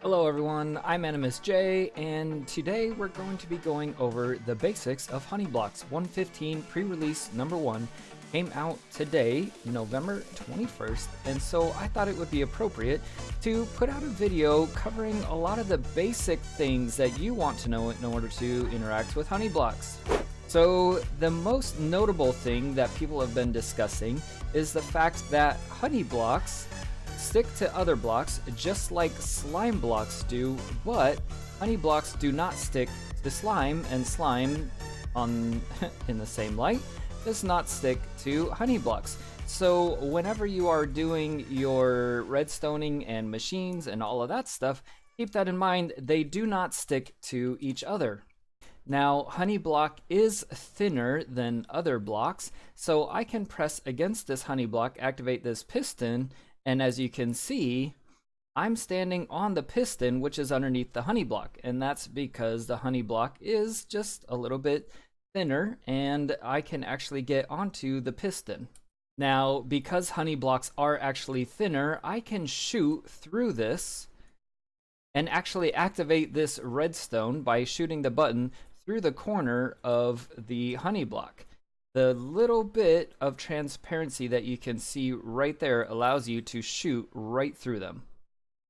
Hello everyone, I'm AnimusJ, and today we're going to be going over the basics of Honey Blocks 1.15 pre-release number 1. Came out today, November 21st, and so I thought it would be appropriate to put out a video covering a lot of the basic things that you want to know in order to interact with Honey Blocks. So the most notable thing that people have been discussing is the fact that Honey Blocks stick to other blocks just like slime blocks do, but honey blocks do not stick to slime, and slime on in the same light does not stick to honey blocks. So whenever you are doing your redstoning and machines and all of that stuff, keep that in mind. They do not stick to each other. Now, honey block is thinner than other blocks, so I can press against this honey block, activate this piston, and as you can see, I'm standing on the piston, which is underneath the honey block, and that's because the honey block is just a little bit thinner, and I can actually get onto the piston. Now, because honey blocks are actually thinner, I can shoot through this and actually activate this redstone by shooting the button through the corner of the honey block. The little bit of transparency that you can see right there allows you to shoot right through them.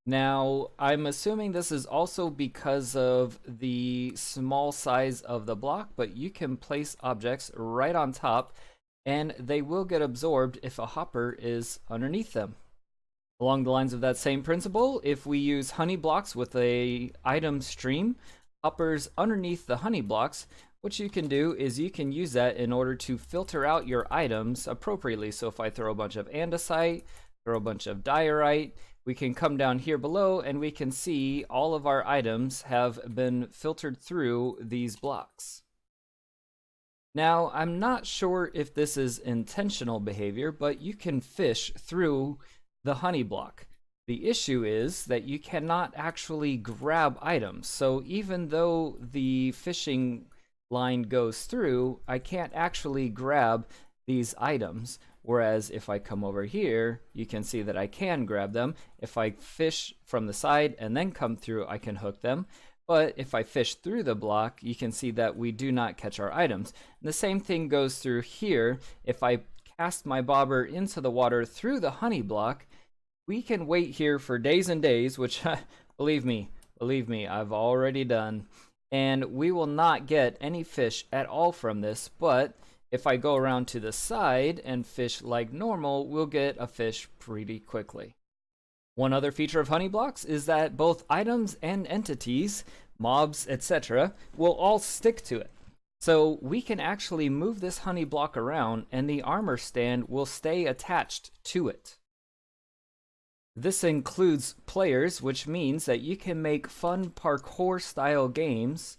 Now, I'm assuming this is also because of the small size of the block, but you can place objects right on top and they will get absorbed if a hopper is underneath them. Along the lines of that same principle, if we use honey blocks with a item stream, hoppers underneath the honey blocks, what you can do is you can use that in order to filter out your items appropriately. So if I throw a bunch of andesite, throw a bunch of diorite, we can come down here below and we can see all of our items have been filtered through these blocks. Now, I'm not sure if this is intentional behavior, but you can fish through the honey block. The issue is that you cannot actually grab items. So even though the fishing line goes through, I can't actually grab these items. Whereas if I come over here, you can see that I can grab them. If I fish from the side and then come through, I can hook them. But if I fish through the block, you can see that we do not catch our items. And the same thing goes through here. If I cast my bobber into the water through the honey block, we can wait here for days and days, which believe me, I've already done. And we will not get any fish at all from this, but if I go around to the side and fish like normal, we'll get a fish pretty quickly. One other feature of honey blocks is that both items and entities, mobs, etc., will all stick to it. So we can actually move this honey block around and the armor stand will stay attached to it. This includes players, which means that you can make fun parkour style games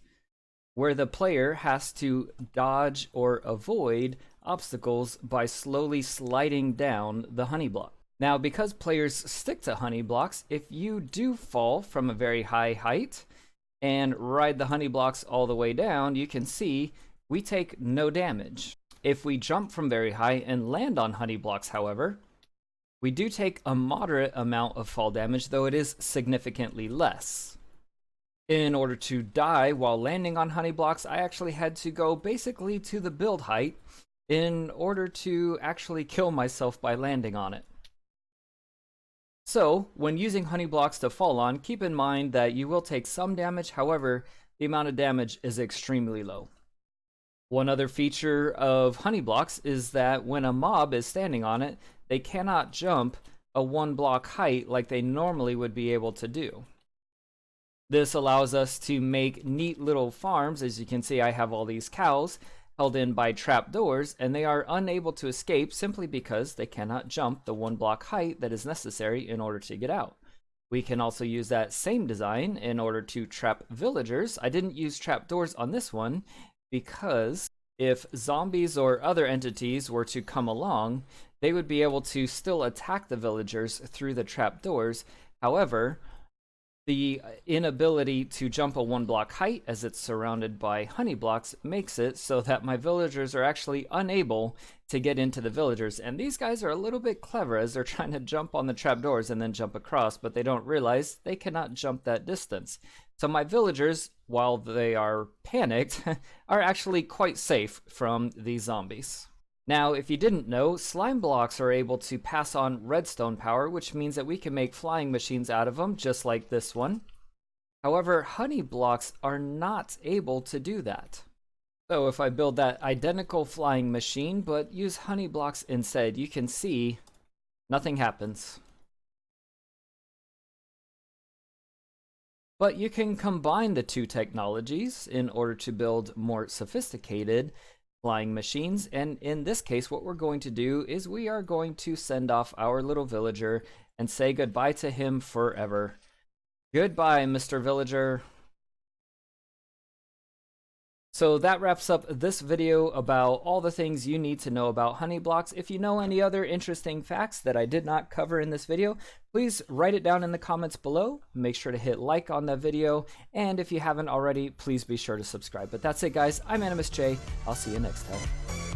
where the player has to dodge or avoid obstacles by slowly sliding down the honey block. Now, because players stick to honey blocks, if you do fall from a very high height and ride the honey blocks all the way down, you can see we take no damage. If we jump from very high and land on honey blocks, however, we do take a moderate amount of fall damage, though it is significantly less. In order to die while landing on honey blocks, I actually had to go basically to the build height in order to actually kill myself by landing on it. So, when using honey blocks to fall on, keep in mind that you will take some damage, however, the amount of damage is extremely low. One other feature of honey blocks is that when a mob is standing on it, they cannot jump a 1 block height like they normally would be able to do. This allows us to make neat little farms. As you can see, I have all these cows held in by trapdoors, and they are unable to escape simply because they cannot jump the 1 block height that is necessary in order to get out. We can also use that same design in order to trap villagers. I didn't use trapdoors on this one because if zombies or other entities were to come along, they would be able to still attack the villagers through the trapdoors. However, The inability to jump a 1 block height as it's surrounded by honey blocks makes it so that my villagers are actually unable to get into the villagers. And these guys are a little bit clever as they're trying to jump on the trapdoors and then jump across, but they don't realize they cannot jump that distance. So my villagers, while they are panicked, are actually quite safe from these zombies. Now, if you didn't know, slime blocks are able to pass on redstone power, which means that we can make flying machines out of them, just like this one. However, honey blocks are not able to do that. So if I build that identical flying machine, but use honey blocks instead, you can see nothing happens. But you can combine the two technologies in order to build more sophisticated flying machines, and in this case what we're going to do is we are going to send off our little villager and say goodbye to him forever. Goodbye, Mr. Villager. So that wraps up this video about all the things you need to know about honey blocks. If you know any other interesting facts that I did not cover in this video, please write it down in the comments below. Make sure to hit like on that video, and if you haven't already, please be sure to subscribe. But that's it, guys. I'm AnimusJ. I'll see you next time.